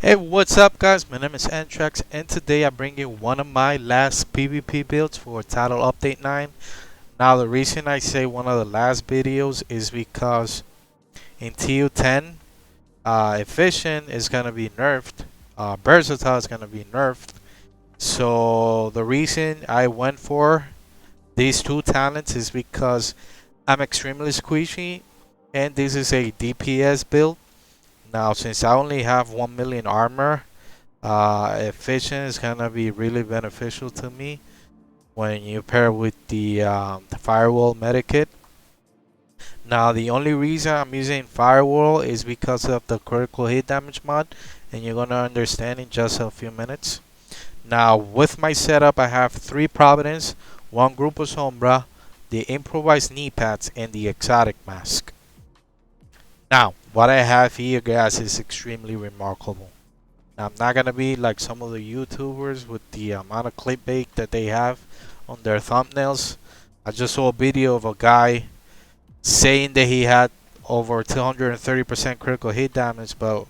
Hey, what's up guys? My name is Antrax and today I bring you one of my last PvP builds for Title Update 9. Now the reason I say one of the last videos is because in TU10, Efficient is going to be nerfed, Versatile is going to be nerfed. So the reason I went for these two talents is because I'm extremely squishy and this is a DPS build. Now since I only have 1 million armor, efficient is gonna be really beneficial to me when you pair with the firewall medikit. Now the only reason I'm using firewall is because of the critical hit damage mod, and you're gonna understand in just a few minutes. Now with my setup, I have 3 Providence, 1 Grupo Sombra, the improvised knee pads, and the exotic mask. Now what I have here, guys, is extremely remarkable. I'm not gonna be like some of the YouTubers with the amount of clickbait that they have on their thumbnails. I just saw a video of a guy saying that he had over 230% critical hit damage, but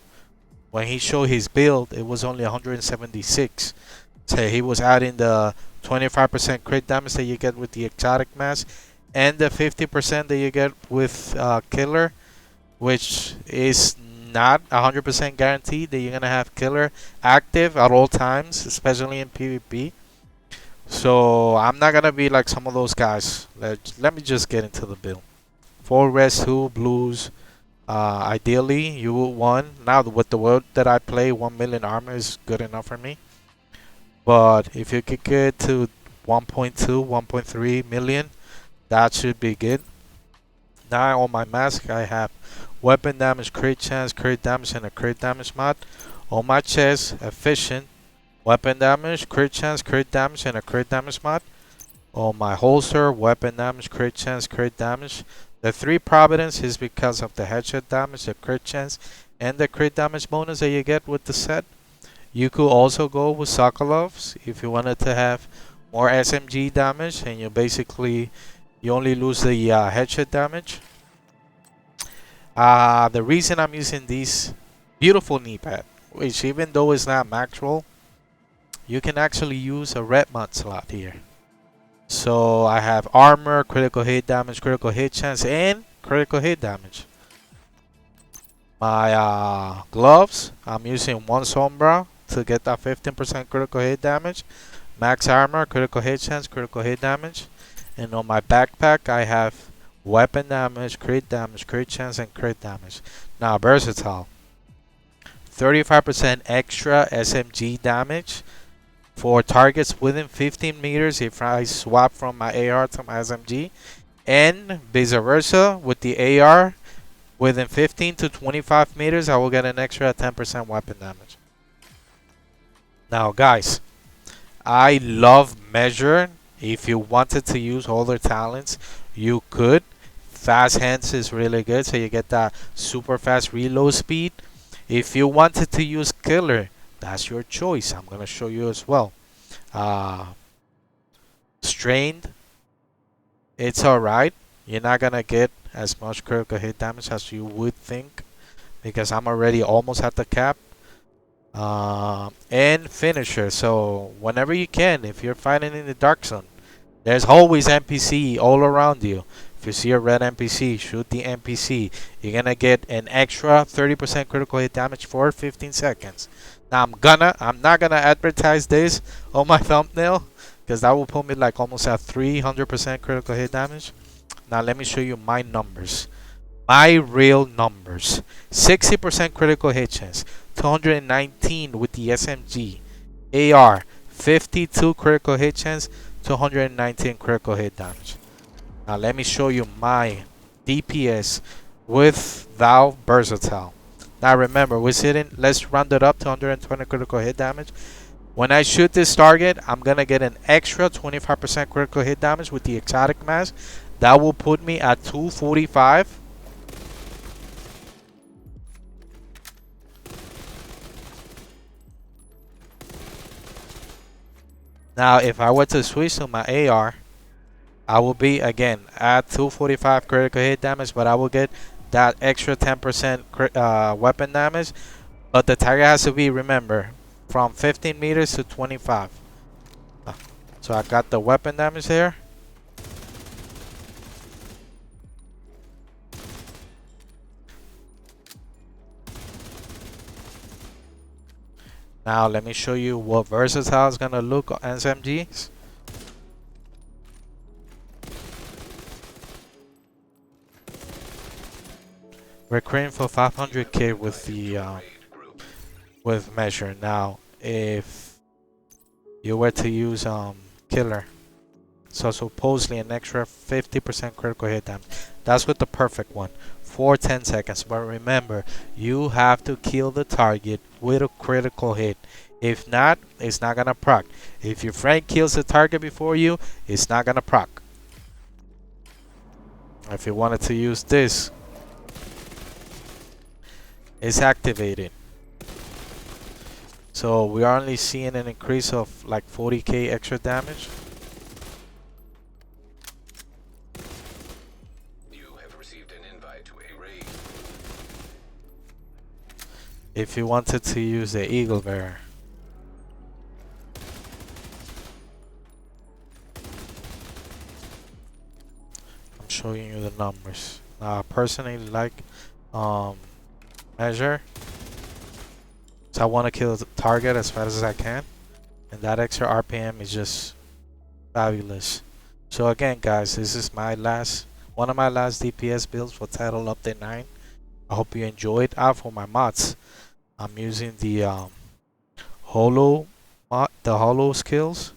when he showed his build, it was only 176. So he was adding the 25% crit damage that you get with the exotic mask and the 50% that you get with killer, which is not 100% guaranteed that you're gonna have killer active at all times, especially in PvP. So I'm not gonna be like some of those guys. Let me just get into the build. 4 reds, 2 blues. Ideally, you would want, now with the world that I play, 1 million armor is good enough for me. But if you could get to 1.2, 1.3 million, that should be good. Now on my mask, I have weapon damage, crit chance, crit damage, and a crit damage mod. On my chest, efficient, weapon damage, crit chance, crit damage, and a crit damage mod. On my holster, weapon damage, crit chance, crit damage. The 3 Providence is because of the headshot damage, the crit chance, and the crit damage bonus that you get with the set. You could also go with Sokolovs if you wanted to have more SMG damage, and you only lose the headshot damage. The reason I'm using these beautiful knee pad, which even though it's not max roll, you can actually use a red mod slot here. So I have armor, critical hit damage, critical hit chance, and critical hit damage. My gloves, I'm using 1 Sombra to get that 15% critical hit damage. Max armor, critical hit chance, critical hit damage. And on my backpack, I have weapon damage, crit chance, and crit damage. Now versatile. 35% extra SMG damage for targets within 15 meters if I swap from my AR to my SMG. And vice versa, with the AR, within 15 to 25 meters, I will get an extra 10% weapon damage. Now guys, I love measure. If you wanted to use all their talents, you could. Fast hands is really good, so you get that super fast reload speed. If you wanted to use killer, that's your choice. I'm gonna show you as well. Strained, it's alright. You're not gonna get as much critical hit damage as you would think because I'm already almost at the cap. And finisher, so whenever you can, if you're fighting in the dark zone, there's always NPC all around you. If you see a red NPC, shoot the NPC. You're gonna get an extra 30% critical hit damage for 15 seconds. Now I'm not gonna advertise this on my thumbnail because that will put me like almost at 300% critical hit damage. Now let me show you my numbers. My real numbers. 60% critical hit chance. 219 with the SMG. AR. 52 critical hit chance. 219 critical hit damage. Now let me show you my DPS with thou versatile. Now remember, let's round it up to 120 critical hit damage. When I shoot this target, I'm gonna get an extra 25% critical hit damage with the exotic mask. That will put me at 245. Now if I were to switch to my AR, I will be again at 245 critical hit damage, but I will get that extra 10% weapon damage But the target has to be, remember, from 15 meters to 25. So I got the weapon damage there. Now let me show you what versatile is gonna look on SMGs. We're creating for 500k with the with measure. Now, if you were to use killer, so supposedly an extra 50% critical hit damage. That's with the perfect one for 10 seconds. But remember, you have to kill the target with a critical hit. If not, it's not gonna proc. If your friend kills the target before you, it's not gonna proc. If you wanted to use this, it's activated. So we are only seeing an increase of like 40k extra damage. You have received an invite to a raid. If you wanted to use the Eagle Bearer. I'm showing you the numbers. I personally like measure. So I want to kill the target as fast as I can. And that extra RPM is just fabulous. So again guys, this is my one of my last DPS builds for Title Update 9. I hope you enjoyed. For my mods, I'm using the holo skills.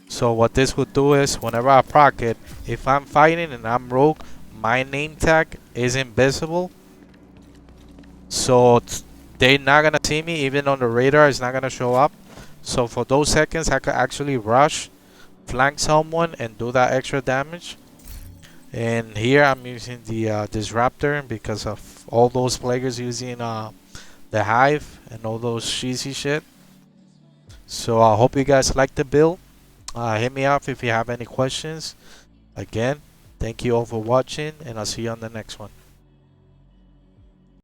So what this would do is whenever I proc it, if I'm fighting and I'm rogue, my name tag is invisible. So they're not gonna see me, even on the radar it's not gonna show up. So for those seconds I could actually rush, flank someone and do that extra damage. And here I'm using the disruptor because of all those players using the hive and all those cheesy shit. So I hope you guys like the build. Hit me up if you have any questions. Again, thank you all for watching, and I'll see you on the next one.